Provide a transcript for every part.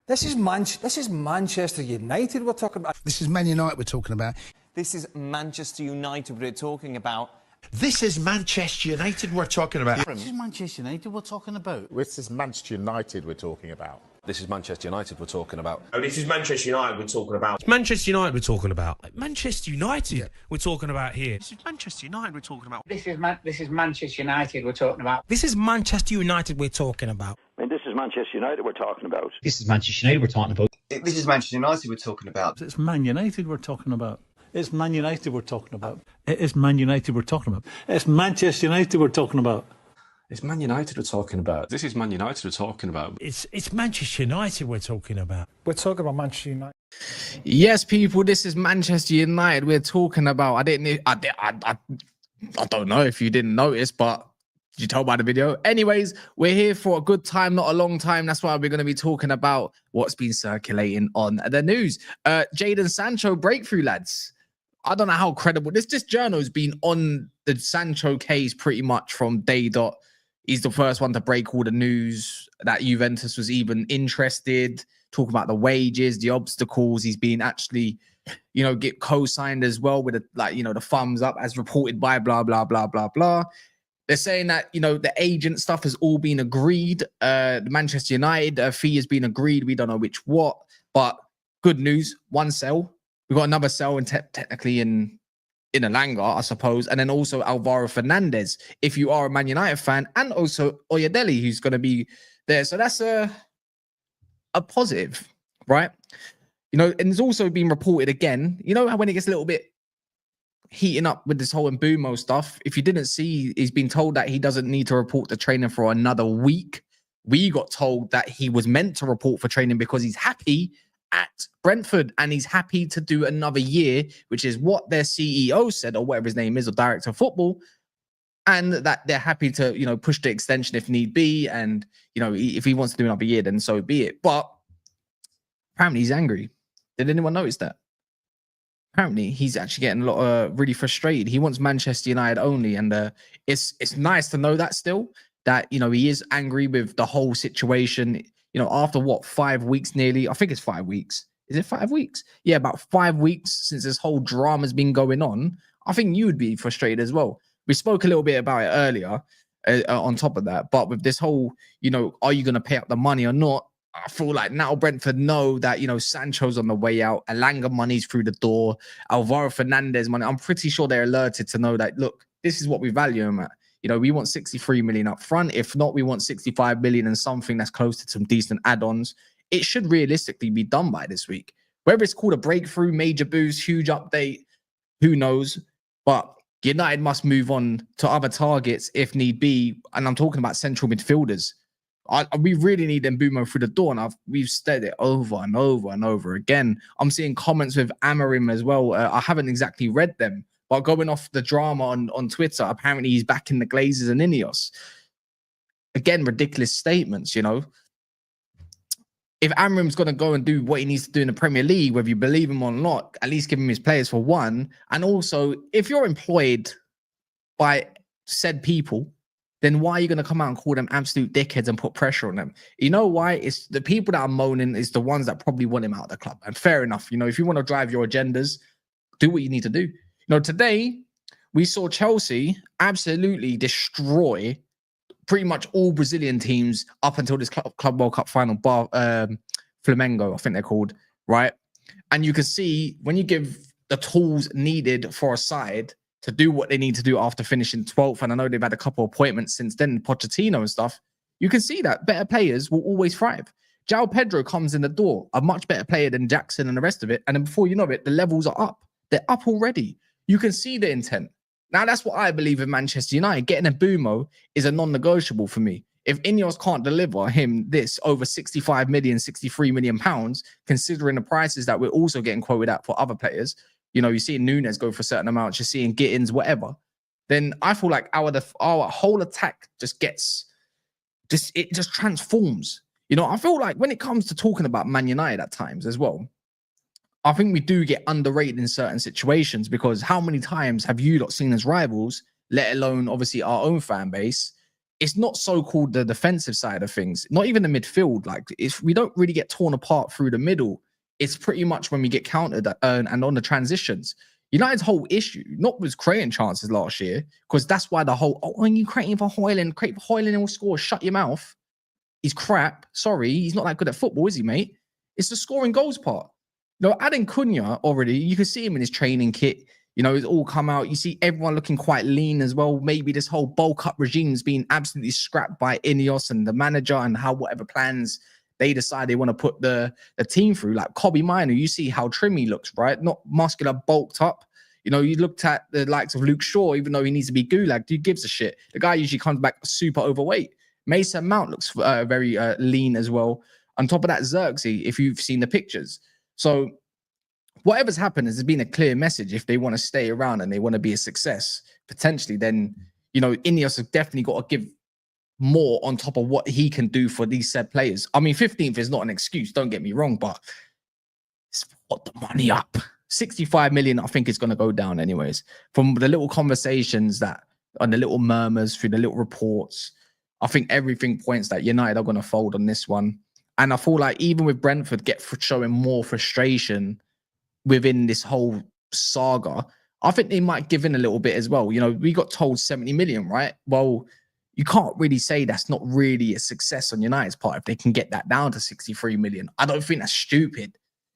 This is Manchester United we're talking about. This is Man United we're talking about. This is Manchester United we're talking about. This is Manchester United we're talking about. This is Manchester United we're talking about. This is Manchester United we're talking about. This is Manchester United we're talking about. Oh, this is Manchester United we're talking about. It's Manchester United we're talking about. Manchester United we're talking about here. This is Manchester United we're talking about. This is Manchester United we're talking about. This is Manchester United we're talking about. I mean, this is Manchester United we're talking about. This is Manchester United we're talking about. This is Manchester United we're talking about. It's Man United we're talking about. It's Man United we're talking about. It is Man United we're talking about. It's Manchester United we're talking about. It's Man United we're talking about. This is Man United we're talking about. It's Manchester United we're talking about. We're talking about Manchester United. Yes, people, this is Manchester United we're talking about. I don't know if you didn't notice, but did you tell by the video? Anyways, we're here for a good time, not a long time. That's why we're going to be talking about what's been circulating on the news. Jadon Sancho breakthrough, lads. I don't know how credible this journal's been on the Sancho case pretty much from day dot. He's the first one to break all the news that Juventus was even interested, talk about the wages, the obstacles. He's been actually, get co-signed as well with the thumbs up as reported by blah, blah, blah, blah, blah. They're saying that, the agent stuff has all been agreed. The Manchester United fee has been agreed. We don't know what, but good news, one sell. We've got another sell technically in Alanga, I suppose. And then also Alvaro Fernandez, if you are a Man United fan, and also Oyedele, who's going to be there. So that's a positive, right? And it's also been reported again, how when it gets a little bit heating up with this whole Mbeumo stuff, if you didn't see, he's been told that he doesn't need to report to training for another week. We got told that he was meant to report for training because he's happy at Brentford and he's happy to do another year, which is what their CEO said, or whatever his name is, or director of football, and that they're happy to, push the extension if need be. And, if he wants to do another year, then so be it. But apparently he's angry. Did anyone notice that? Apparently he's actually getting a lot really frustrated. He wants Manchester United only. And it's nice to know that still, that, he is angry with the whole situation. After 5 weeks nearly, I think it's 5 weeks. Is it 5 weeks? Yeah, about 5 weeks since this whole drama's been going on. I think you would be frustrated as well. We spoke a little bit about it earlier on top of that. But with this whole, are you going to pay up the money or not? I feel like now Brentford know that, Sancho's on the way out. Alanga money's through the door. Alvaro Fernandez money. I'm pretty sure they're alerted to know that, look, this is what we value him at. We want 63 million up front. If not, we want 65 million and something that's close to some decent add-ons. It should realistically be done by this week. Whether it's called a breakthrough, major boost, huge update, who knows? But United must move on to other targets if need be. And I'm talking about central midfielders. We really need Mbeumo through the door. And we've said it over and over and over again. I'm seeing comments with Amorim as well. I haven't exactly read them. But going off the drama on Twitter, apparently he's back in the Glazers and Ineos. Again, ridiculous statements, If Amorim's going to go and do what he needs to do in the Premier League, whether you believe him or not, at least give him his players for one. And also, if you're employed by said people, then why are you going to come out and call them absolute dickheads and put pressure on them? You know why? It's the people that are moaning is the ones that probably want him out of the club. And fair enough. If you want to drive your agendas, do what you need to do. Today we saw Chelsea absolutely destroy pretty much all Brazilian teams up until this Club World Cup final, bar Flamengo, I think they're called, right? And you can see when you give the tools needed for a side to do what they need to do after finishing 12th, and I know they've had a couple of appointments since then, Pochettino and stuff, you can see that better players will always thrive. João Pedro comes in the door, a much better player than Jackson and the rest of it, and then before you know it, the levels are up. They're up already. You can see the intent. Now, that's what I believe in Manchester United. Getting a Mbeumo is a non-negotiable for me. If Ineos can't deliver him this over 65 million, 63 million pounds, considering the prices that we're also getting quoted at for other players, you're seeing Nunes go for certain amounts, you're seeing Gittins, whatever, then I feel like our whole attack just transforms. I feel like when it comes to talking about Man United at times as well, I think we do get underrated in certain situations, because how many times have you lot seen as rivals, let alone obviously our own fan base, it's not so-called the defensive side of things, not even the midfield. Like, we don't really get torn apart through the middle. It's pretty much when we get countered and on the transitions. United's whole issue, not was creating chances last year, because that's why the whole, when you creating for Højlund, create for Højlund and will score, shut your mouth. He's crap. Sorry, he's not that good at football, is he, mate? It's the scoring goals part. You know, adding Cunha already, you can see him in his training kit. You know, it's all come out. You see everyone looking quite lean as well. Maybe this whole bulk up regime's been absolutely scrapped by Ineos and the manager and how whatever plans they decide they want to put the team through. Like Kobbie Mainoo, you see how trim he looks, right? Not muscular, bulked up. You know, you looked at the likes of Luke Shaw, even though he needs to be gulagged, who gives a shit? The guy usually comes back super overweight. Mason Mount looks very lean as well. On top of that, Xerxes, if you've seen the pictures. So whatever's happened has been a clear message. If they want to stay around and they want to be a success, potentially, then, you know, Ineos have definitely got to give more on top of what he can do for these said players. I mean, 15th is not an excuse, don't get me wrong, but it's put the money up. 65 million, I think, is going to go down anyways. From the little conversations that, and the little murmurs through the little reports, I think everything points that United are going to fold on this one. And I feel like even with Brentford showing more frustration within this whole saga, I think they might give in a little bit as well. You know, we got told 70 million, right? Well, you can't really say that's not really a success on United's part if they can get that down to 63 million. I don't think that's stupid.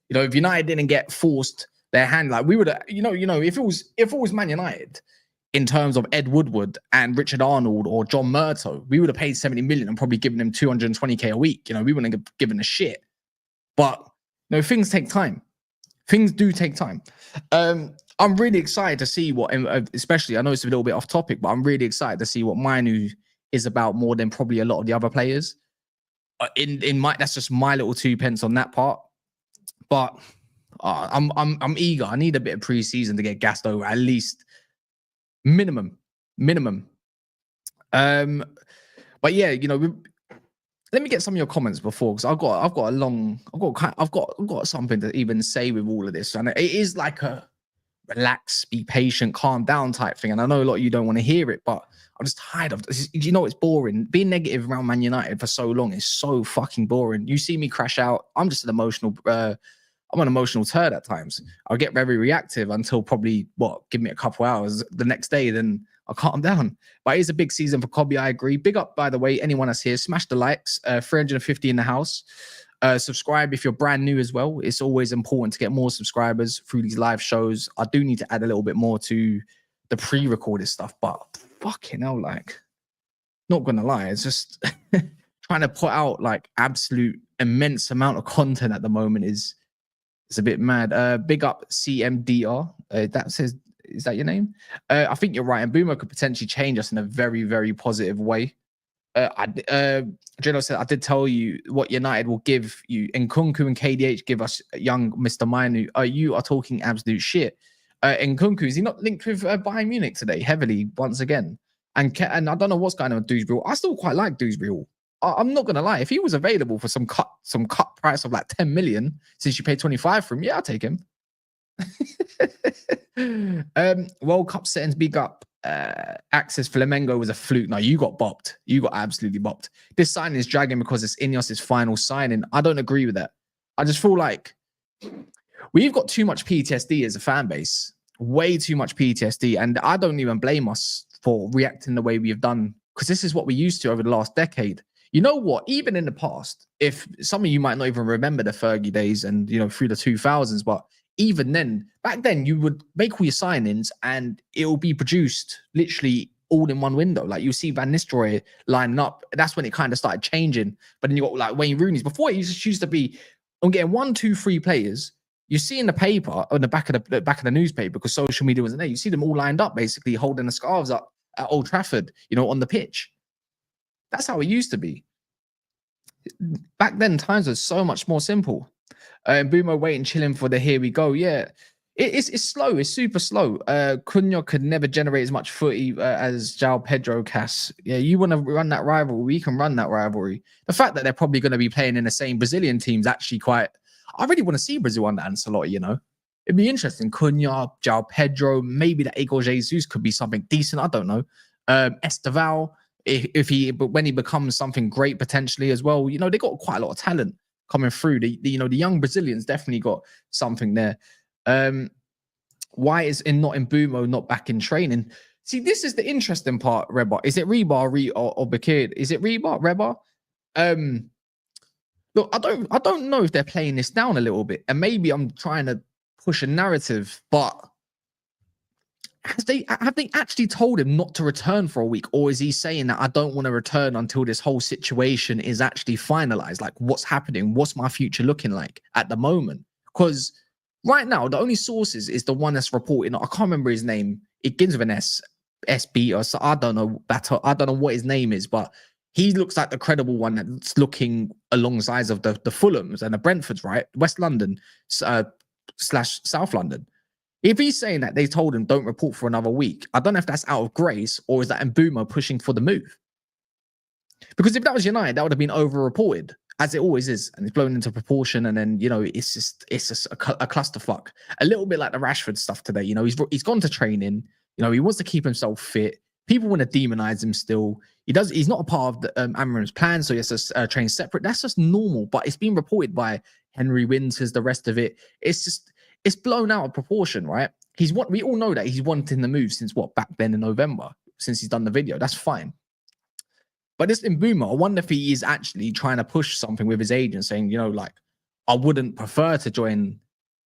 You know, if United didn't get forced their hand, like we would have, you know, if it was Man United in terms of Ed Woodward and Richard Arnold or John Murtough, we would have paid 70 million and probably given them 220k a week. You know, we wouldn't have given a shit. But, you know, things take time. Things do take time. I'm really excited to see what, especially, I know it's a little bit off topic, but I'm really excited to see what Mainoo is about more than probably a lot of the other players. That's just my little 2 pence on that part. But I'm eager. I need a bit of pre-season to get gassed over, at least minimum. But yeah, you know, let me get some of your comments before, because I've got something to even say with all of this, and it is like a relax, be patient, calm down type thing. And I know a lot of you don't want to hear it, but I'm just tired of this. You know, it's boring. Being negative around Man United for so long is so fucking boring. You see me crash out. I'm just an emotional. I'm an emotional turd at times. I'll get very reactive until probably give me a couple hours the next day, then I'll calm down. But it is a big season for Kobbie, I agree. Big up, by the way, anyone that's here. Smash the likes. 350 in the house. Subscribe if you're brand new as well. It's always important to get more subscribers through these live shows. I do need to add a little bit more to the pre-recorded stuff, but fucking hell, like, not gonna lie, it's just trying to put out like absolute immense amount of content at the moment is a bit mad. Big up CMDR. That says, is that your name? I think you're right. And Mbeumo could potentially change us in a very, very positive way. Jeno said, I did tell you what United will give you. Nkunku and KDH give us young Mr. Mainoo. You are talking absolute shit. Nkunku, is he not linked with Bayern Munich today? Heavily, once again. And I don't know what's going on with Dewsbury. I still quite like Dewsbury. I'm not going to lie. If he was available for some cut price of like 10 million, since you paid 25 for him, yeah, I'll take him. World Cup settings, big up. Access Flamengo was a fluke. No, you got bopped. You got absolutely bopped. This signing is dragging because it's Ineos' final signing. I don't agree with that. I just feel like we've got too much PTSD as a fan base. Way too much PTSD. And I don't even blame us for reacting the way we have done, because this is what we used to over the last decade. You know what? Even in the past, if some of you might not even remember the Fergie days and, you know, through the 2000s, but even then, back then, you would make all your signings and it will be produced literally all in one window. Like you see Van Nistelrooy lining up. That's when it kind of started changing. But then you got like Wayne Rooney's. Before it used to be, I'm getting 1, 2, 3 players. You see in the paper, on the back of the newspaper, because social media wasn't there. You see them all lined up, basically holding the scarves up at Old Trafford, you know, on the pitch. That's how it used to be. Back then, times were so much more simple. Mbeumo waiting, chilling for the here we go. Yeah, it's slow. It's super slow. Cunha could never generate as much footy as João Pedro Cas. Yeah, you want to run that rivalry? We can run that rivalry. The fact that they're probably going to be playing in the same Brazilian team's actually quite... I really want to see Brazil under Ancelotti, you know? It'd be interesting. Cunha, João Pedro, maybe that Igor Jesus could be something decent. I don't know. Esteval, but when he becomes something great potentially as well, you know, they got quite a lot of talent coming through. The young Brazilians definitely got something there. Why is not Mbeumo not back in training? See, this is the interesting part, Reba. Is it Reba or Bakir? Is it Reba? Look, I don't know if they're playing this down a little bit, and maybe I'm trying to push a narrative, but have they actually told him not to return for a week, or is he saying that I don't want to return until this whole situation is actually finalized? Like, what's happening? What's my future looking like at the moment? Because right now, the only sources is the one that's reporting. I can't remember his name. It begins with an S, SB, or so. I don't know what his name is, but he looks like the credible one that's looking alongside of the Fulhams and the Brentfords, right? West London / South London. If he's saying that they told him don't report for another week, I don't know if that's out of grace or is that Mbeumo pushing for the move? Because if that was United, that would have been over-reported, as it always is, and it's blown into proportion, and then, you know, it's just a clusterfuck. A little bit like the Rashford stuff today. You know, he's gone to training. You know, he wants to keep himself fit. People want to demonize him still. He's not a part of the Amorim's plan, so he has to train separate. That's just normal, but it's been reported by Henry Winters, the rest of it. It's blown out of proportion, right? We all know that he's wanting the move since back then in November, since he's done the video. That's fine. But this Mbeumo, I wonder if he is actually trying to push something with his agent, saying, you know, like, I wouldn't prefer to join,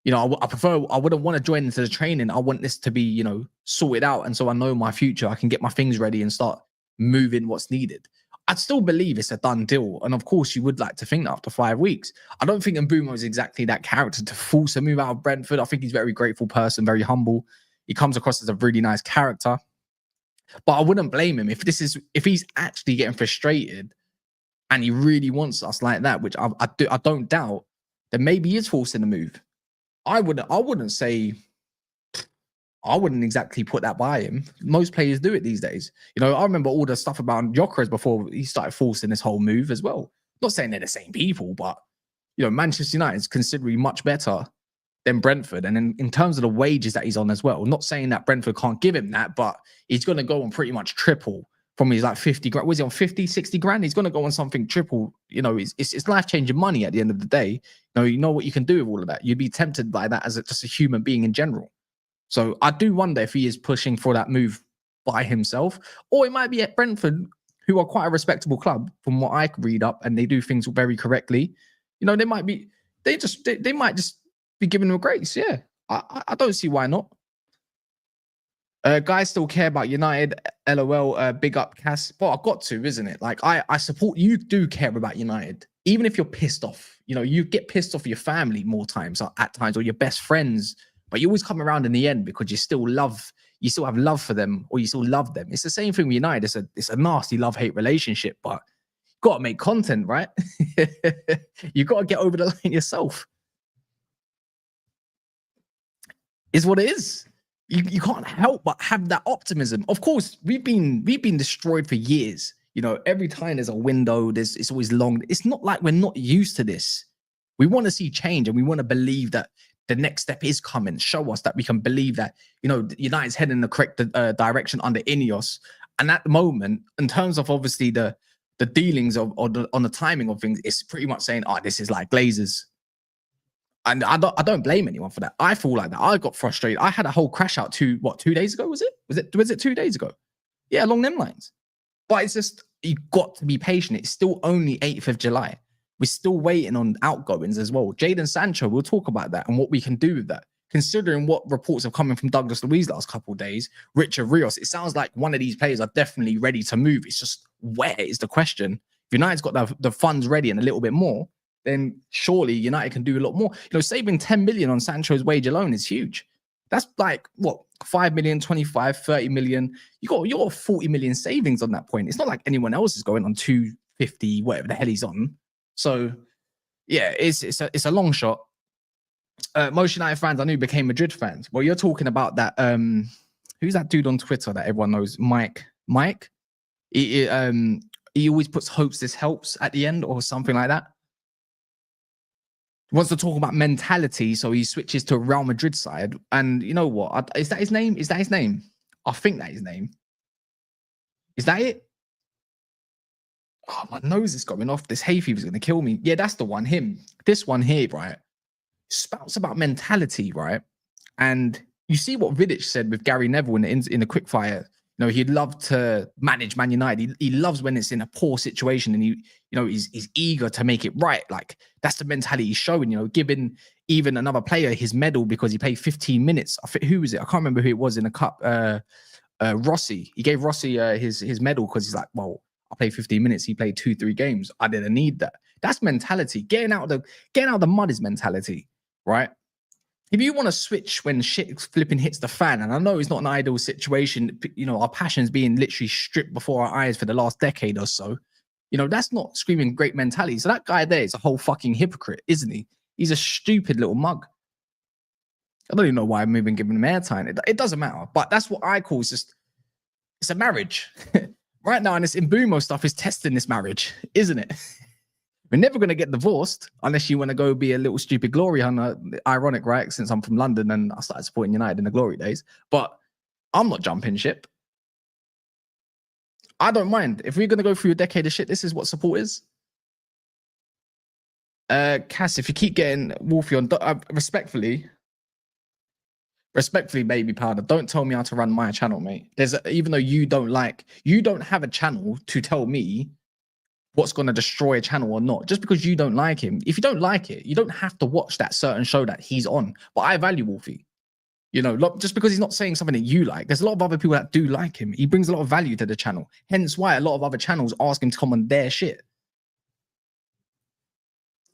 you know, I wouldn't want to join into the training. I want this to be, you know, sorted out. And so I know my future, I can get my things ready and start moving what's needed. I'd still believe it's a done deal. And of course, you would like to think that after 5 weeks. I don't think Mbeumo is exactly that character to force a move out of Brentford. I think he's a very grateful person, very humble. He comes across as a really nice character. But I wouldn't blame him if he's actually getting frustrated and he really wants us like that, which I don't doubt, then maybe he is forcing a move. I wouldn't exactly put that by him. Most players do it these days. You know, I remember all the stuff about Gyökeres before he started forcing this whole move as well. Not saying they're the same people, but, you know, Manchester United is considerably much better than Brentford. And in terms of the wages that he's on as well, not saying that Brentford can't give him that, but he's going to go on pretty much triple from his like 50 grand. Was he on 50, 60 grand? He's going to go on something triple. You know, it's life-changing money at the end of the day. You know what you can do with all of that. You'd be tempted by that as just a human being in general. So I do wonder if he is pushing for that move by himself, or it might be at Brentford, who are quite a respectable club from what I could read up, and they do things very correctly. You know, they might just be giving him a grace. Yeah, I don't see why not. Guys still care about United. LOL. Big up, Cass. Well, I've got to, isn't it? Like I support you. Do care about United, even if you're pissed off. You know, you get pissed off your family more times at times, or your best friends. But you always come around in the end because you still have love for them, or you still love them. It's the same thing with United. It's a nasty love-hate relationship, but you got to make content, right? You got to get over the line yourself. Is what it is. You can't help but have that optimism. Of course, we've been destroyed for years. You know, every time there's a window, it's always long. It's not like we're not used to this. We want to see change, and we want to believe that the next step is coming. Show us that we can believe that, you know, United's heading in the correct direction under Ineos. And at the moment, in terms of obviously the dealings on the timing of things, it's pretty much saying, oh, this is like Glazers. And I don't blame anyone for that. I feel like that. I got frustrated. I had a whole crash out 2 days ago, was it? Was it 2 days ago? Yeah, along them lines. But it's just, you got to be patient. It's still only 8th of July. We're still waiting on outgoings as well. Jadon Sancho, we'll talk about that and what we can do with that. Considering what reports have come in from Douglas Luiz last couple of days, Richard Rios, it sounds like one of these players are definitely ready to move. It's just, where is the question? If United's got the funds ready and a little bit more, then surely United can do a lot more. You know, saving 10 million on Sancho's wage alone is huge. That's like, what, 5 million, 25, 30 million. You got 40 million savings on that point. It's not like anyone else is going on 250, whatever the hell he's on. So, yeah, it's a long shot. Most United fans I knew became Madrid fans. Well, you're talking about that. Who's that dude on Twitter that everyone knows? Mike. He always puts hopes this helps at the end or something like that. He wants to talk about mentality, so he switches to a Real Madrid side. And you know what? Is that his name? I think that's his name. Is that it? Oh, my nose is going off. This hay fever's going to kill me. Yeah, that's the one. Him. This one here, right? Spouts about mentality, right? And you see what Vidic said with Gary Neville in the quickfire. You know, he'd love to manage Man United. He loves when it's in a poor situation, and he's eager to make it right. Like, that's the mentality he's showing. You know, giving even another player his medal because he played 15 minutes. Who was it? I can't remember who it was in the cup. Rossi. He gave Rossi his medal because he's like, well, I played 15 minutes. He played 2-3 games. I didn't need that. That's mentality. Getting out of the mud is mentality, right? If you want to switch when shit flipping hits the fan, and I know it's not an ideal situation, you know, our passion's being literally stripped before our eyes for the last decade or so. You know, that's not screaming great mentality. So that guy there is a whole fucking hypocrite, isn't he? He's a stupid little mug. I don't even know why I'm even giving him airtime. It doesn't matter. But that's what I call it's a marriage. Right now, and this Mbeumo stuff is testing this marriage, isn't it? We're never going to get divorced unless you want to go be a little stupid glory hunter. Ironic, right? Since I'm from London and I started supporting United in the glory days. But I'm not jumping ship. I don't mind. If we're going to go through a decade of shit, this is what support is. Cass, if you keep getting Wolfie on, respectfully, baby powder, don't tell me how to run my channel, mate. Even though you don't have a channel to tell me what's going to destroy a channel or not. Just because you don't like him, if you don't like it, you don't have to watch that certain show that he's on. But I value Wolfie. You know, just because he's not saying something that you like, there's a lot of other people that do like him. He brings a lot of value to the channel. Hence why a lot of other channels ask him to come on their shit.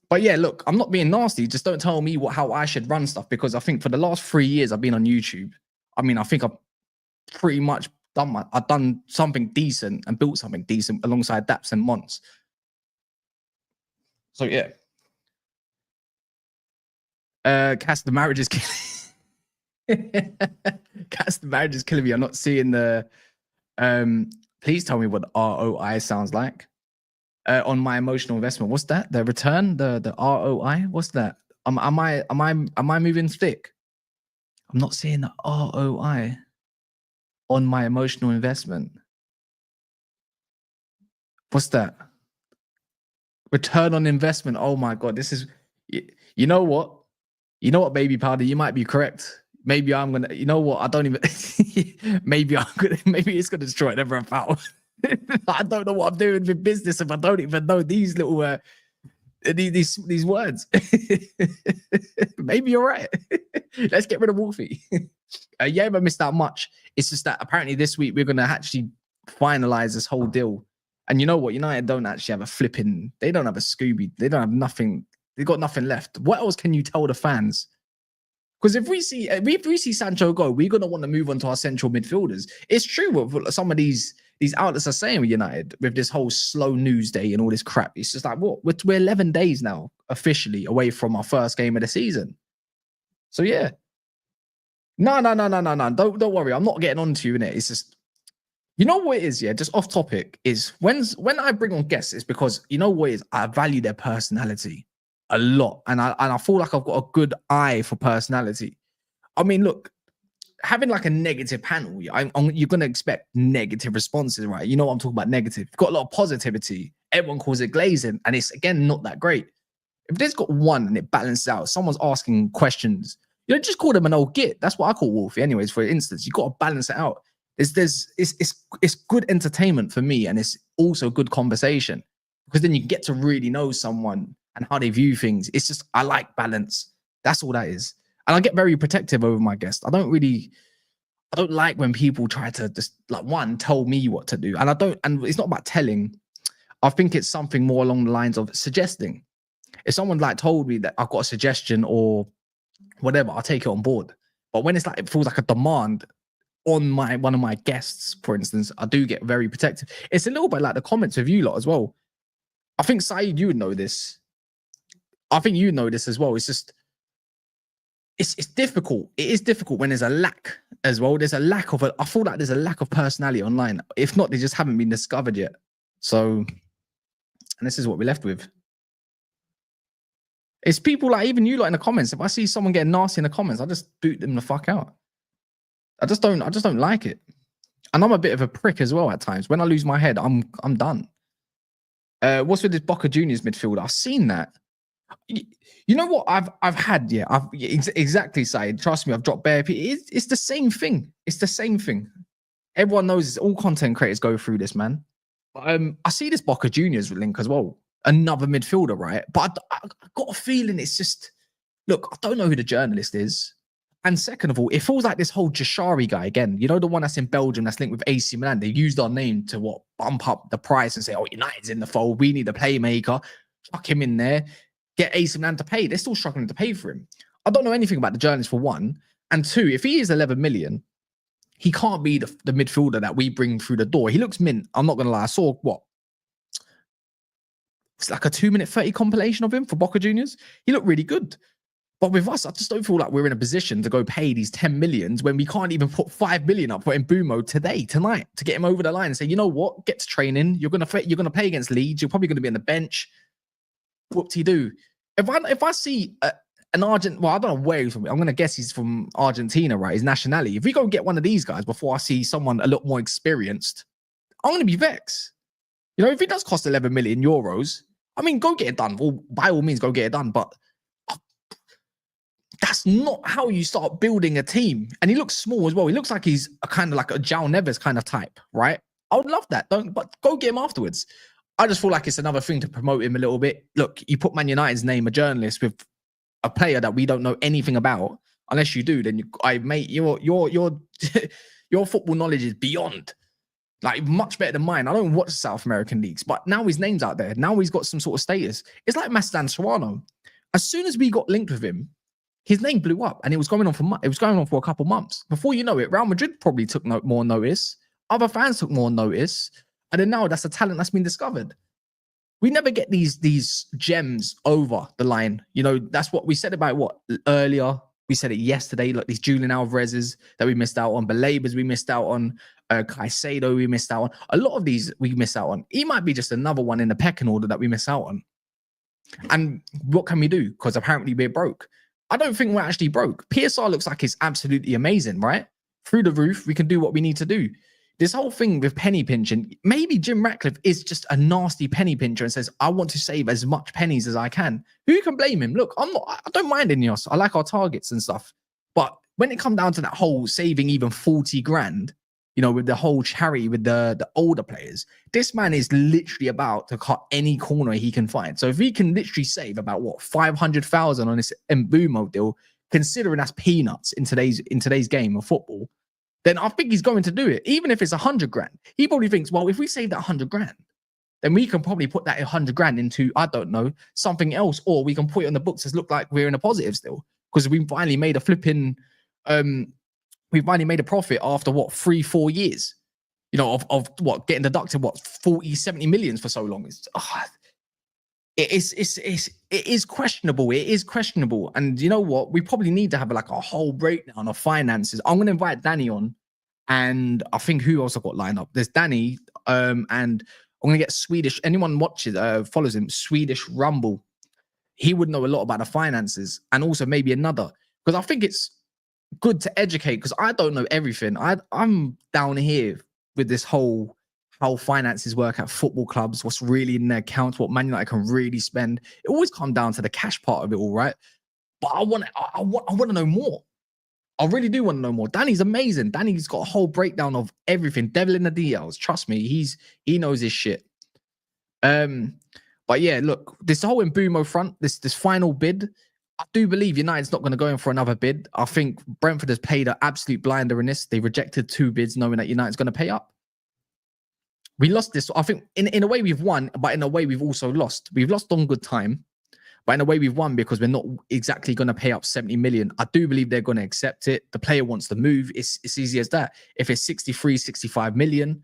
But yeah, look, I'm not being nasty. Just don't tell me how I should run stuff, because I think for the last 3 years I've been on YouTube. I mean, I think I've pretty much done something decent and built something decent alongside Daps and Mons. So yeah. Cass, the marriage is killing. Cass, the marriage is killing me. I'm not seeing the. Please tell me what ROI sounds like. On my emotional investment, what's that? The return, the ROI. What's that? Am I moving thick? I'm not seeing the ROI on my emotional investment. What's that? Return on investment. Oh my god, this is. You know what? You know what, baby powder? You might be correct. Maybe I'm gonna. You know what? I don't even. Maybe it's gonna destroy it. Never foul. I don't know what I'm doing with business if I don't even know these little these words. Maybe you're right. Let's get rid of Wolfie. You haven't missed out much. It's just that apparently this week we're gonna actually finalize this whole deal. And you know what? United don't actually have a flipping. They don't have a Scooby. They don't have nothing. They've got nothing left. What else can you tell the fans? Because if we see Sancho go, we're gonna want to move on to our central midfielders. It's true what some of these outlets are saying with United with this whole slow news day and all this crap. It's just like, what? We're 11 days now officially away from our first game of the season. So yeah. No. Don't worry. I'm not getting on to you in it. It's just, you know what it is, yeah? Just off topic is when I bring on guests, it's because you know what it is? I value their personality a lot. And I feel like I've got a good eye for personality. I mean, look, having like a negative panel, you're going to expect negative responses, right? You know what I'm talking about, negative. You've got a lot of positivity. Everyone calls it glazing. And it's, again, not that great. If there's got one and it balances out, someone's asking questions, you know, just call them an old git. That's what I call Wolfie anyways, for instance. You've got to balance it out. It's good entertainment for me, and it's also good conversation, because then you get to really know someone and how they view things. It's just, I like balance. That's all that is. And I get very protective over my guests. I don't like when people try to just tell me what to do. And it's not about telling. I think it's something more along the lines of suggesting. If someone told me that I've got a suggestion or whatever, I'll take it on board. But when it's it feels like a demand on one of my guests, for instance, I do get very protective. It's a little bit like the comments with you lot as well. I think Saeed, you would know this. I think you know this as well. It's just, it's difficult. It is difficult when there's a lack as well. There's a lack of I feel like there's a lack of personality online. If not, they just haven't been discovered yet. So, and this is what we're left with. It's people like even you in the comments. If I see someone getting nasty in the comments, I just boot them the fuck out. I just don't like it. And I'm a bit of a prick as well at times. When I lose my head, I'm done. What's with this Boca Juniors midfielder? I've seen that. You know what I've had? Yeah, exactly, Said. Trust me, I've dropped bare. It's the same thing. It's the same thing. Everyone knows this. All content creators go through this, man. I see this Boca Juniors link as well. Another midfielder, right? But I got a feeling it's just, look, I don't know who the journalist is. And second of all, it feels like this whole Jashari guy again. You know, the one that's in Belgium that's linked with AC Milan. They used our name to bump up the price and say, oh, United's in the fold. We need a playmaker. Chuck him in there. Get AC Milan to pay. They're still struggling to pay for him. I don't know anything about the journalist for one. And two, if he is 11 million, he can't be the midfielder that we bring through the door. He looks mint. I'm not going to lie. I saw it's like a 2-minute 30 compilation of him for Boca Juniors. He looked really good. But with us, I just don't feel like we're in a position to go pay these 10 millions when we can't even put 5 million up for Mbeumo tonight, to get him over the line and say, you know what, get to training. You're gonna play against Leeds. You're probably gonna be on the bench. Whoop-de-doo. If I see an Argent, well, I don't know where he's from. I'm gonna guess he's from Argentina, right? His nationality. If we go get one of these guys before I see someone a lot more experienced, I'm gonna be vexed. You know, if it does cost 11 million euros, I mean, go get it done. Well, by all means, go get it done. But that's not how you start building a team. And he looks small as well. He looks like he's a kind of like a João Neves kind of type, right? I would love that. But go get him afterwards. I just feel like it's another thing to promote him a little bit. Look, you put Man United's name, a journalist, with a player that we don't know anything about. Unless you do, then your football knowledge is beyond, like, much better than mine. I don't watch South American leagues, but now his name's out there. Now he's got some sort of status. It's like Mastan Serrano. As soon as we got linked with him, his name blew up, and it was going on for a couple months. Before you know it, Real Madrid probably took more notice. Other fans took more notice, and then now that's a talent that's been discovered. We never get these gems over the line. You know, that's what we said about earlier. We said it yesterday, like these Julian Alvarez's that we missed out on, Balabas we missed out on, Caicedo we missed out on. A lot of these we missed out on. He might be just another one in the pecking order that we miss out on. And what can we do? Because apparently we're broke. I don't think we're actually broke. PSR looks like it's absolutely amazing, right? Through the roof, we can do what we need to do. This whole thing with penny pinching, maybe Jim Ratcliffe is just a nasty penny pincher and says, I want to save as much pennies as I can. Who can blame him? Look, I don't mind Ineos. I like our targets and stuff. But when it comes down to that whole saving even 40 grand, you know, with the whole charity with the older players, this man is literally about to cut any corner he can find. So if he can literally save about 500,000 on this Mbeumo deal, considering that's peanuts in today's game of football, then I think he's going to do it. Even if it's 100 grand, he probably thinks, well, if we save that 100 grand, then we can probably put that 100 grand into, I don't know, something else, or we can put it on the books as look like we're in a positive still, because we finally made a flipping. We finally made a profit after 3-4 years, you know, of getting deducted 40, 70 millions for so long. It is questionable. It is questionable. And you know what? We probably need to have a whole breakdown of finances. I'm going to invite Danny on, and I think who else I've got lined up? There's Danny, and I'm going to get Swedish. Anyone watches, follows him, Swedish Rumble. He would know a lot about the finances, and also maybe another, because I think it's good to educate, because I don't know everything. I'm down here with this whole how finances work at football clubs, what's really in their accounts, what Man United can really spend. It always comes down to the cash part of it all, right? But I want to know more. I really do want to know more. Danny's amazing. Danny's got a whole breakdown of everything. Devil in the details. Trust me, he knows his shit. But yeah, look, this whole Mbeumo front, this final bid, I do believe United's not going to go in for another bid. I think Brentford has played an absolute blinder in this. They rejected 2 bids knowing that United's going to pay up. We lost this. I think in a way we've won, but in a way we've also lost. We've lost on good time, but in a way we've won because we're not exactly going to pay up 70 million. I do believe they're going to accept it. The player wants to move. It's easy as that. If it's 63, 65 million,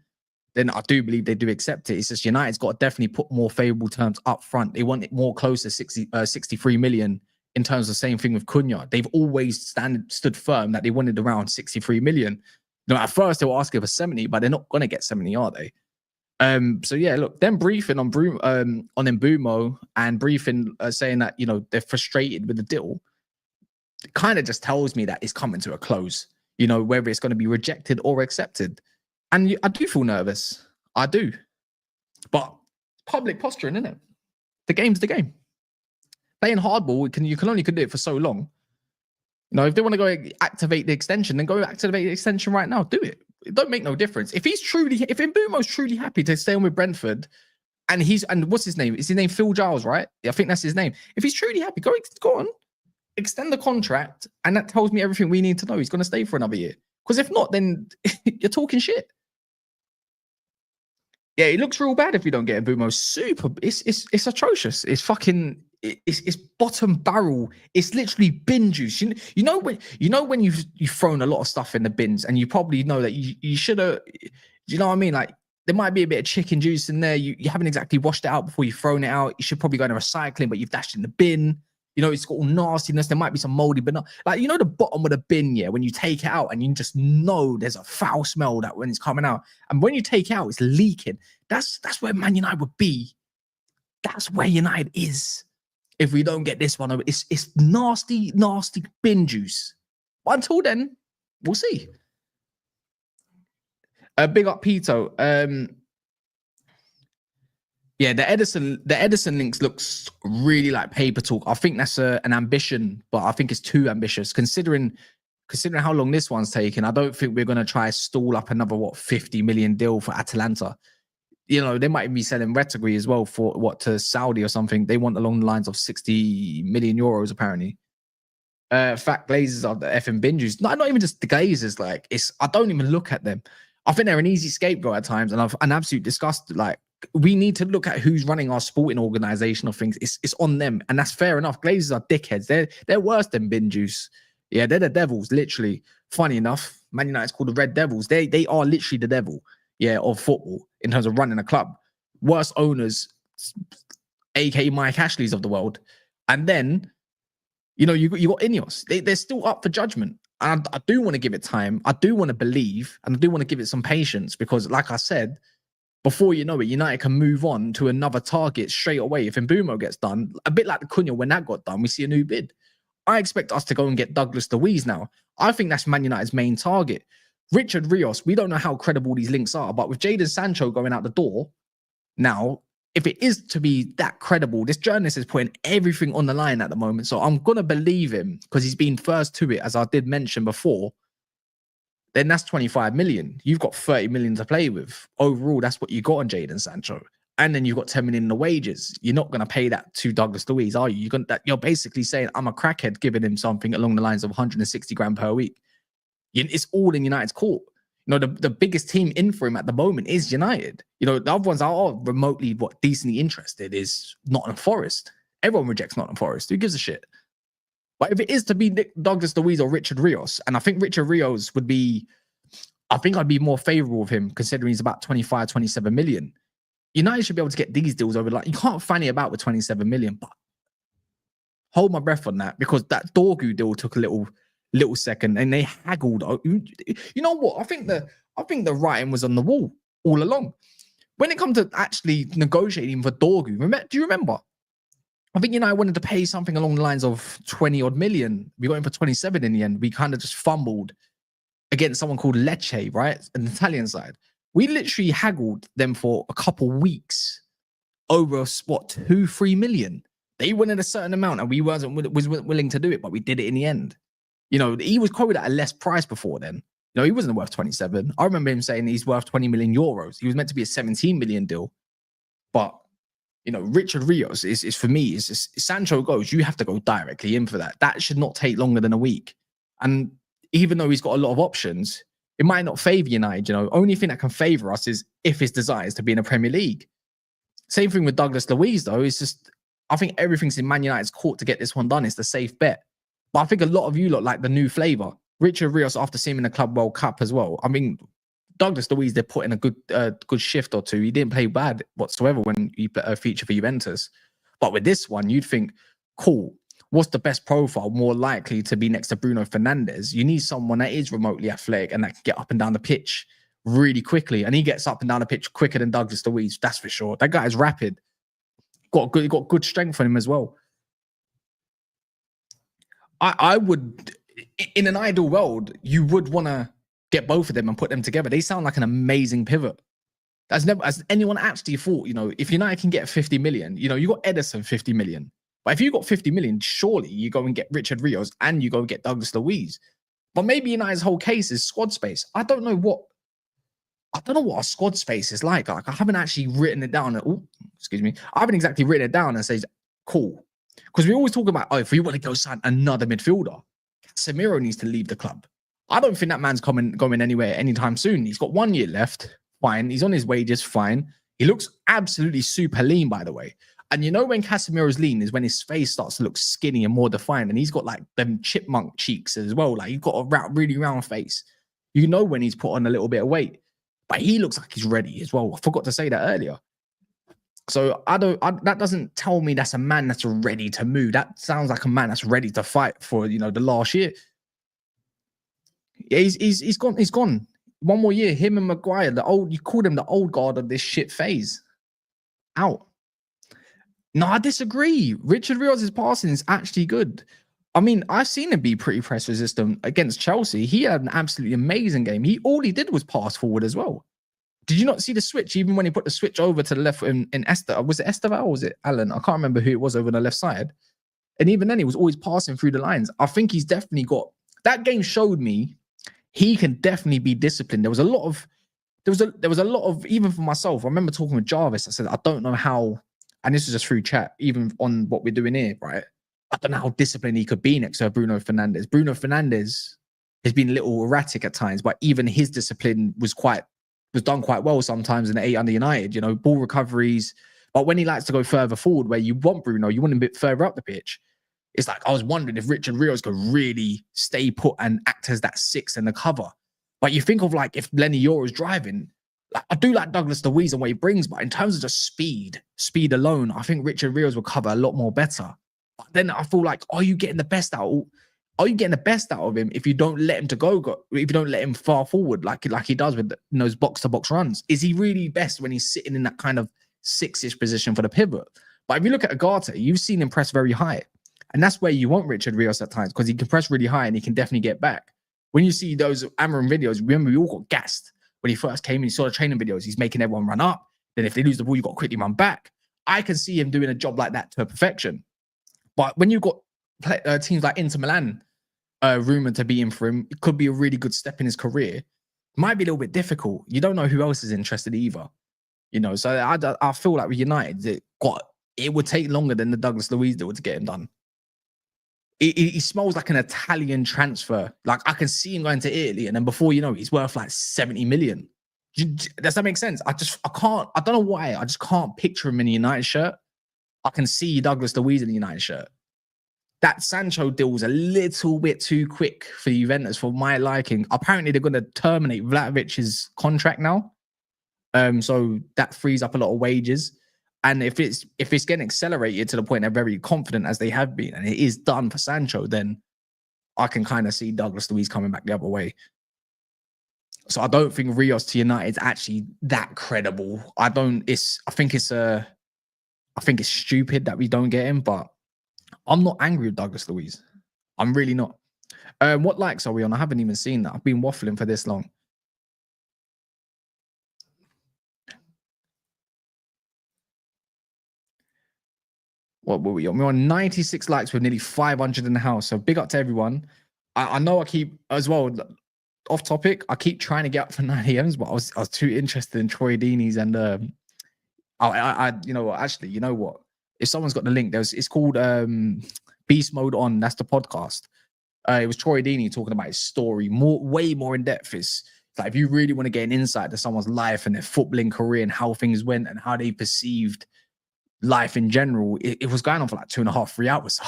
then I do believe they do accept it. It's just United's got to definitely put more favourable terms up front. They want it more closer, 63 million in terms of the same thing with Cunha. They've always stood firm that they wanted around 63 million. You know, at first they were asking for 70, but they're not going to get 70, are they? So yeah, look, them briefing on Mbeumo and briefing saying that, you know, they're frustrated with the deal, it kind of just tells me that it's coming to a close, you know, whether it's going to be rejected or accepted. And I do feel nervous. I do. But public posturing, isn't it? The game's the game. Playing hardball, you can only do it for so long. You know, if they want to go activate the extension, then go activate the extension right now. Do it. It don't make no difference. If Mbeumo's truly happy to stay on with Brentford, and what's his name? Is his name Phil Giles, right? I think that's his name. If he's truly happy, go on, extend the contract, and that tells me everything we need to know. He's going to stay for another year. Because if not, then you're talking shit. Yeah, it looks real bad if you don't get Mbeumo. Super, it's atrocious. It's fucking, it's bottom barrel. It's literally bin juice. You know when you've thrown a lot of stuff in the bins, and you probably know that you should have. You know what I mean? Like there might be a bit of chicken juice in there. You haven't exactly washed it out before you've thrown it out. You should probably go into recycling, but you've dashed it in the bin. You know, it's got all nastiness. There might be some moldy, but not like, you know, the bottom of the bin, yeah, when you take it out and you just know there's a foul smell that when it's coming out. And when you take it out, it's leaking. That's where Man United would be. That's where United is. If we don't get this one over, it's nasty, nasty bin juice. But until then, we'll see. Big up Pito. Yeah, the Edison links looks really like paper talk. I think that's an ambition, but I think it's too ambitious considering how long this one's taken. I don't think we're going to try stall up another 50 million deal for Atalanta. You know, they might be selling Retegui as well for to Saudi or something. They want along the lines of 60 million euros apparently. Fat Glazers are the effing binges. Not even just the Glazers. Like I don't even look at them. I think they're an easy scapegoat at times, and I've an absolute disgust. Like, we need to look at who's running our sporting organization of things. It's on them, and that's fair enough. Glazers are dickheads. They're worse than bin juice. Yeah, they're the devils, literally. Funny enough, Man United's called the Red Devils. They are literally the devil, yeah, of football in terms of running a club. Worst owners, aka Mike Ashley's of the world. And then, you know, you got Ineos. They're still up for judgment. And I do want to give it time. I do want to believe, and I do want to give it some patience because, like I said, before you know it, United can move on to another target straight away. If Mbeumo gets done, a bit like the Cunha, when that got done, we see a new bid. I expect us to go and get Douglas Luiz now. I think that's Man United's main target. Richard Rios, we don't know how credible these links are, but with Jadon Sancho going out the door now, if it is to be that credible, this journalist is putting everything on the line at the moment. So I'm going to believe him because he's been first to it, as I did mention before. Then that's 25 million. You've got 30 million to play with. Overall, that's what you got on Jadon Sancho. And then you've got 10 million in the wages. You're not going to pay that to Douglas Luiz, are you? You're basically saying, I'm a crackhead giving him something along the lines of 160 grand per week. It's all in United's court. You know, the biggest team in for him at the moment is United. You know, the other ones are remotely decently interested is Nottingham Forest. Everyone rejects Nottingham Forest. Who gives a shit? But if it is to be Douglas Luiz or Richard Rios, and I think Richard Rios would be, I think I'd be more favourable of him considering he's about 25, 27 million. United should be able to get these deals over. Like, you can't fanny about with 27 million, but hold my breath on that because that Dorgu deal took a little second and they haggled. You know what? I think the writing was on the wall all along. When it comes to actually negotiating for Dorgu, do you remember? I think United wanted to pay something along the lines of 20 odd million. We got in for 27 in the end. We kind of just fumbled against someone called Lecce, right? An Italian side. We literally haggled them for a couple weeks over 2-3 million. They wanted a certain amount and we wasn't willing to do it, but we did it in the end. You know, he was quoted at a less price before then. You know, he wasn't worth 27. I remember him saying he's worth 20 million euros. He was meant to be a 17 million deal. But, you know, Richard Rios is for me, is Sancho goes, you have to go directly in for that. That should not take longer than a week. And even though he's got a lot of options, it might not favour United. You know, only thing that can favour us is if his desire is to be in a Premier League. Same thing with Douglas Luiz, though. It's just, I think everything's in Man United's court to get this one done. It's the safe bet. But I think a lot of you lot like the new flavour. Richard Rios, after seeing him in the Club World Cup as well. I mean, Douglas Luiz, they put in a good shift or two. He didn't play bad whatsoever when he featured for Juventus. But with this one, you'd think, cool, what's the best profile more likely to be next to Bruno Fernandes? You need someone that is remotely athletic and that can get up and down the pitch really quickly. And he gets up and down the pitch quicker than Douglas Luiz, that's for sure. That guy is rapid. Got good strength on him as well. I would, in an ideal world, you would want to get both of them and put them together. They sound like an amazing pivot. Has anyone actually thought, if United can get 50 million, you got Edison 50 million. But if you got 50 million, surely you go and get Richard Rios and you go and get Douglas Luiz. But maybe United's whole case is squad space. I don't know what a squad space is like. Like, I haven't actually written it down. I haven't exactly written it down and says, cool. Because we always talk about, if we want to go sign another midfielder, Casemiro needs to leave the club. I don't think that man's going anywhere anytime soon. He's got 1 year left. Fine. He's on his wages. Fine. He looks absolutely super lean, by the way. And when Casemiro's lean is when his face starts to look skinny and more defined. And he's got like them chipmunk cheeks as well. Like, he's got a really round face. When he's put on a little bit of weight. But he looks like he's ready as well. I forgot to say that earlier. So that doesn't tell me that's a man that's ready to move. That sounds like a man that's ready to fight for, the last year. Yeah, he's gone. He's gone. 1 more year. Him and Maguire, you called him the old guard of this shit phase. Out. No, I disagree. Richard Rios' passing is actually good. I mean, I've seen him be pretty press resistant against Chelsea. He had an absolutely amazing game. All he did was pass forward as well. Did you not see the switch? Even when he put the switch over to the left in Esther, was it Esteval or was it Allen? I can't remember who it was over on the left side. And even then, he was always passing through the lines. I think he's definitely got that game showed me he can definitely be disciplined. There was a lot of even for myself. I remember talking with Jarvis. I said, I don't know how, and this is just through chat, even on what we're doing here, right? I don't know how disciplined he could be next to Bruno Fernandes. Bruno Fernandes has been a little erratic at times, but even his discipline was done quite well sometimes in the 8 under United, ball recoveries. But when he likes to go further forward, where you want Bruno, you want him a bit further up the pitch. It's like, I was wondering if Richard Rios could really stay put and act as that 6 in the cover. But you think of like if Lenny Yoro's driving, like, I do like Douglas Luiz and what he brings, but in terms of just speed alone, I think Richard Rios will cover a lot more better. But then I feel like, are you getting the best out of him if you don't let him if you don't let him far forward like he does with those box-to-box runs? Is he really best when he's sitting in that kind of 6-ish position for the pivot? But if you look at Agate, you've seen him press very high. And that's where you want Richard Rios at times, because he can press really high and he can definitely get back. When you see those Amarin videos, remember, we all got gassed when he first came in. You saw the training videos. He's making everyone run up. Then if they lose the ball, you got to quickly run back. I can see him doing a job like that to perfection. But when you've got teams like Inter Milan rumored to be in for him, it could be a really good step in his career. Might be a little bit difficult. You don't know who else is interested either. So I feel like with United, it would take longer than the Douglas Luiz deal to get him done. He smells like an Italian transfer. Like, I can see him going to Italy, and then before you know it, he's worth like 70 million. Does that make sense? I don't know why. I just can't picture him in a United shirt. I can see Douglas Luiz in the United shirt. That Sancho deal was a little bit too quick for Juventus for my liking. Apparently, they're going to terminate Vlahovic's contract now. So that frees up a lot of wages. And if it's getting accelerated to the point they're very confident as they have been, and it is done for Sancho, then I can kind of see Douglas Luiz coming back the other way. So I don't think Rios to United is actually that credible. I think it's stupid that we don't get him, but I'm not angry with Douglas Luiz. I'm really not. What likes are we on? I haven't even seen that. I've been waffling for this long. What were we on? We're on 96 likes with nearly 500 in the house. So big up to everyone. I know I keep, as well, off topic, I keep trying to get up for 9 a.m.s, but I was too interested in Troy Deeney's and actually, you know what? If someone's got the link, it's called Beast Mode On. That's the podcast. It was Troy Deeney talking about his story, way more in depth. It's like, if you really want to get an insight to someone's life and their footballing career and how things went and how they perceived life in general, it was going on for like 2.5, 3 hours.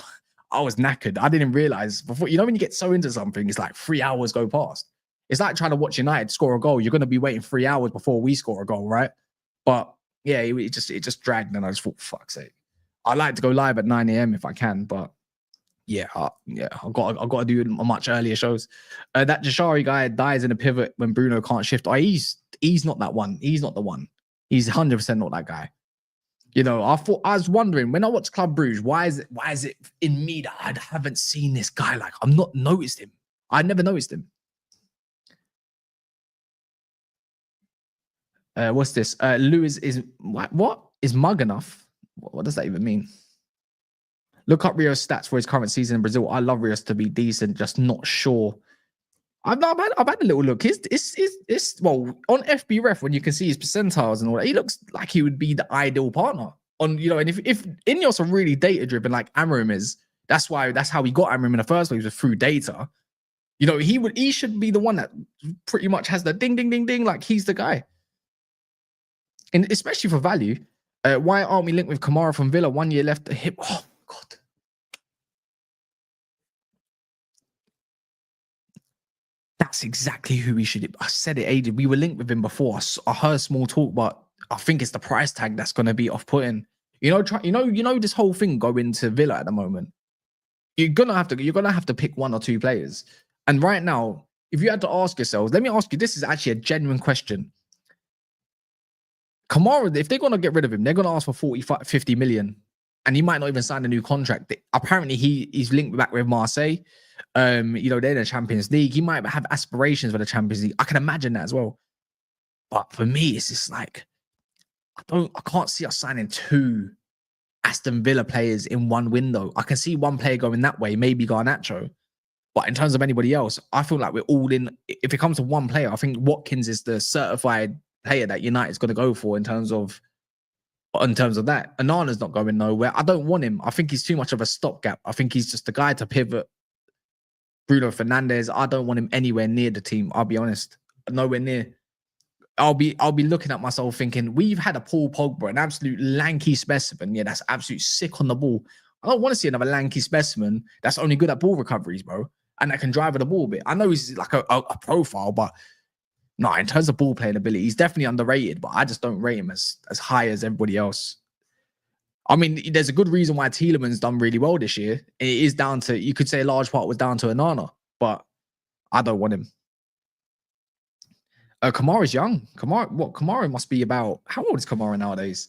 I was knackered. I didn't realize before, when you get so into something, it's like 3 hours go past. It's like trying to watch United score a goal. You're going to be waiting 3 hours before we score a goal, right? But yeah, it just dragged, and I just thought, fuck's sake. I like to go live at 9 a.m. if I can, but I've got to do much earlier shows. That Jashari guy dies in a pivot when Bruno can't shift. He's not that one. He's not the one. He's 100% not that guy. I was wondering when I watched Club Brugge, why is it in me that I haven't seen this guy? Like, I've not noticed him. I never noticed him. What's this? Luiz is what is mug enough? What does that even mean? Look up Rios' stats for his current season in Brazil. I love Rios to be decent, just not sure. I've had a little look. It's well on FB Ref when you can see his percentiles and all that. He looks like he would be the ideal partner on, you know. And if Ineos are really data driven like Amorim is, that's how we got Amorim in the first place, was through data. You know, he should be the one that pretty much has the ding ding ding ding, like he's the guy. And especially for value, why aren't we linked with Kamara from Villa? 1 year left to hit. Oh God. That's exactly who we should. I said it, ages. We were linked with him before. I heard small talk, but I think it's the price tag that's going to be off-putting. You know, this whole thing going to Villa at the moment. You're gonna have to pick one or two players. And right now, if you had to ask yourselves, let me ask you. This is actually a genuine question. Kamara, if they're going to get rid of him, they're going to ask for 45, 50 million. And he might not even sign a new contract. Apparently, he's linked back with Marseille. You know, they're in the Champions League. He might have aspirations for the Champions League. I can imagine that as well. But for me, it's just like, I can't see us signing two Aston Villa players in one window. I can see one player going that way, maybe Garnacho. But in terms of anybody else, I feel like we're all in. If it comes to one player, I think Watkins is the certified player that United's going to go for in terms of that. Onana's not going nowhere. I don't want him. I think he's too much of a stopgap. I think he's just the guy to pivot. Bruno Fernandes, I don't want him anywhere near the team. I'll be honest, nowhere near. I'll be looking at myself thinking, we've had a Paul Pogba, an absolute lanky specimen. Yeah, that's absolute sick on the ball. I don't want to see another lanky specimen that's only good at ball recoveries, bro, and that can drive the ball a bit. I know he's like a profile, but no, in terms of ball playing ability, he's definitely underrated, but I just don't rate him as high as everybody else. I mean, there's a good reason why Tielemans done really well this year. It is down to, you could say a large part was down to Onana, but I don't want him. Kamara's young. Kamara must be about, how old is Kamara nowadays?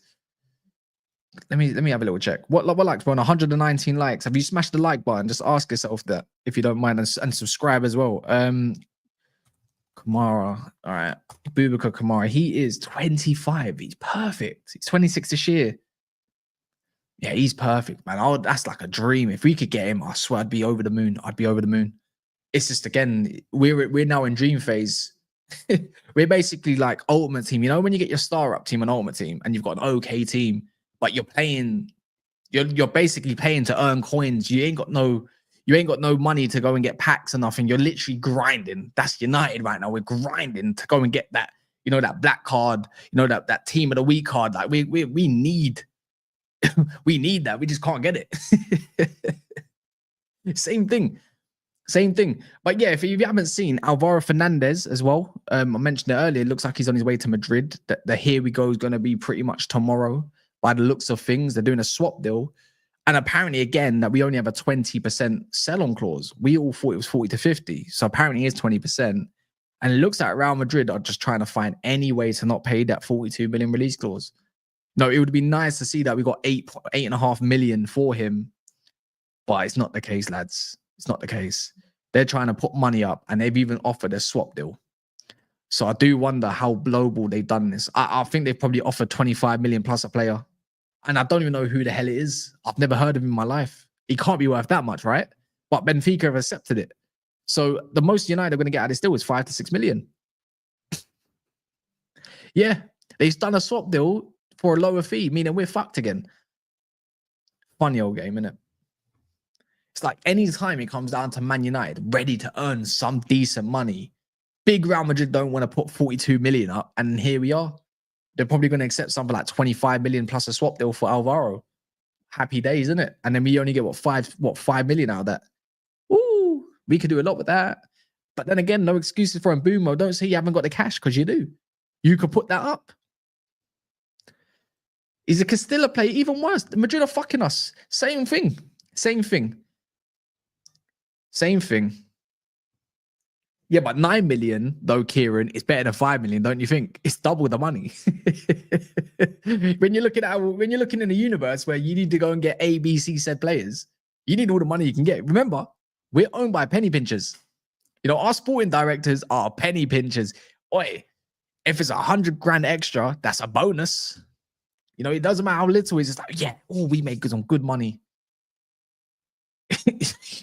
Let me have a little check. What likes, bro? 119 likes. Have you smashed the like button? Just ask yourself that, if you don't mind, and subscribe as well. Kamara. All right. Boubacar Kamara. He is 25. He's perfect. He's 26 this year. Yeah, he's perfect, man. That's like a dream. If we could get him, I swear I'd be over the moon. I'd be over the moon. It's just, again, we're now in dream phase. We're basically like Ultimate Team. You know, when you get your star up team and Ultimate Team, and you've got an okay team, but you're basically paying to earn coins. You ain't got no money to go and get packs or nothing. You're literally grinding. That's United right now. We're grinding to go and get that, you know, that black card, you know, that team of the week card. Like we need we need that. We just can't get it. Same thing. But yeah, if you haven't seen Alvaro Fernandez as well, I mentioned it earlier. It looks like he's on his way to Madrid. The Here We Go is going to be pretty much tomorrow. By the looks of things, they're doing a swap deal. And apparently, again, that we only have a 20% sell-on clause. We all thought it was 40 to 50. So apparently it's 20%. And it looks like Real Madrid are just trying to find any way to not pay that 42 million release clause. No, it would be nice to see that we got 8.5 million for him. But it's not the case, lads. It's not the case. They're trying to put money up, and they've even offered a swap deal. So I do wonder how global they've done this. I think they've probably offered 25 million plus a player. And I don't even know who the hell it is. I've never heard of him in my life. He can't be worth that much, right? But Benfica have accepted it. So the most United are going to get out of this deal is 5 to 6 million. Yeah, they've done a swap deal for a lower fee, meaning we're fucked again. Funny old game, innit? It's like any time it comes down to Man United, ready to earn some decent money, big Real Madrid don't want to put 42 million up, and here we are. They're probably going to accept something like 25 million plus a swap deal for Alvaro. Happy days, isn't it? And then we only get 5 million out of that. Ooh, we could do a lot with that. But then again, no excuses for Mbeumo. Don't say you haven't got the cash, because you do. You could put that up. He's a Castilla player, even worse. The Madrid are fucking us. Same thing. Yeah, but 9 million, though, Kieran, is better than 5 million, don't you think? It's double the money. When you're looking in the universe where you need to go and get A, B, C said players, you need all the money you can get. Remember, we're owned by penny pinchers. You know, our sporting directors are penny pinchers. Oi, If it's 100 grand extra, that's a bonus. You know, it doesn't matter how little. It's just like, yeah, we make some good money.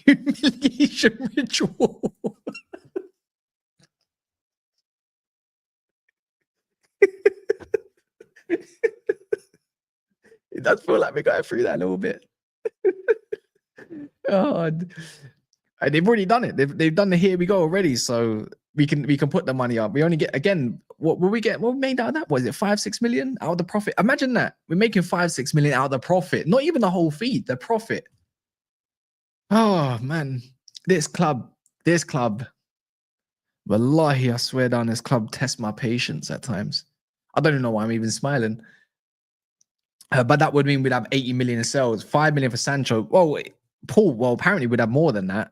Humiliation ritual. It does feel like we're going through that a little bit. God. And they've already done it. They've done the here we go already. So we can put the money up. We only get, again, what will we get? What we made out of that? Was it 5-6 million out of the profit? Imagine that. We're making 5-6 million out of the profit. Not even the whole fee, the profit. Oh man. This club. Wallahi, I swear down, this club tests my patience at times. I don't even know why I'm even smiling. But that would mean we'd have 80 million in sales, 5 million for Sancho. Well, Paul, apparently we'd have more than that.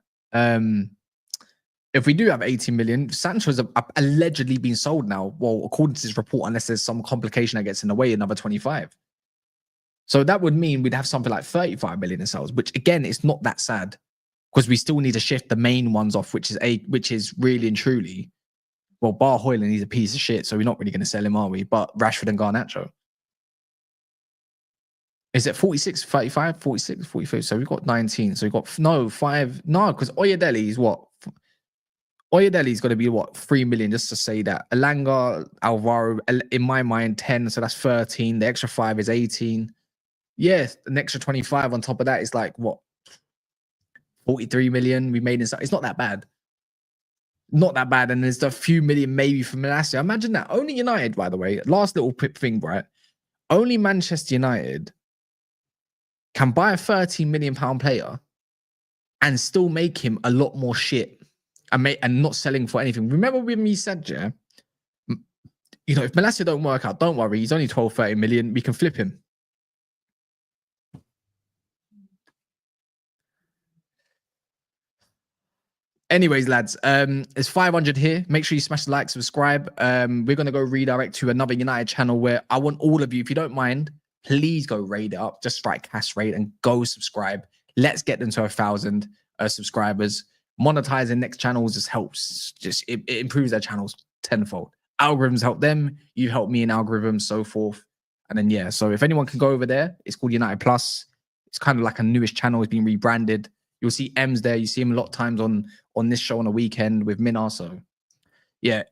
If we do have 80 million, Sancho's allegedly been sold now. Well, according to this report, unless there's some complication that gets in the way, another 25. So that would mean we'd have something like 35 million in sales, which again, is not that sad because we still need to shift the main ones off, which is really and truly, well, bar Hoyland, he's a piece of shit, so we're not really going to sell him, are we? But Rashford and Garnacho. Is it 46, 35, 46, 45? So we've got 19. So we've got, no, 5. No, because Oyedele is what? Oyedele's got to be what? 3 million, just to say that. Elanga, Alvaro, in my mind, 10. So that's 13. The extra 5 is 18. Yes, an extra 25 on top of that is like what? 43 million we made in. It's not that bad. Not that bad. And there's a few million maybe from Malacia. Imagine that. Only United, by the way. Last little thing, right? Only Manchester United can buy a 13 million pound player and still make him a lot more shit and not selling for anything. Remember when we said, yeah, you know, if Malacia don't work out, don't worry. He's only 12, 13 million. We can flip him. Anyways, lads, it's 500 here. Make sure you smash the like, subscribe. We're going to go redirect to another United channel where I want all of you, if you don't mind, please go raid it up. Just write cash raid and go subscribe. Let's get them to 1,000 subscribers. Monetizing next channels just helps. It improves their channels tenfold. Algorithms help them. You help me in algorithms, so forth. And then, yeah, so if anyone can go over there, it's called United Plus. It's kind of like a newish channel. It's been rebranded. You'll see M's there. You see him a lot of times on this show on a weekend with Minna. So, yeah,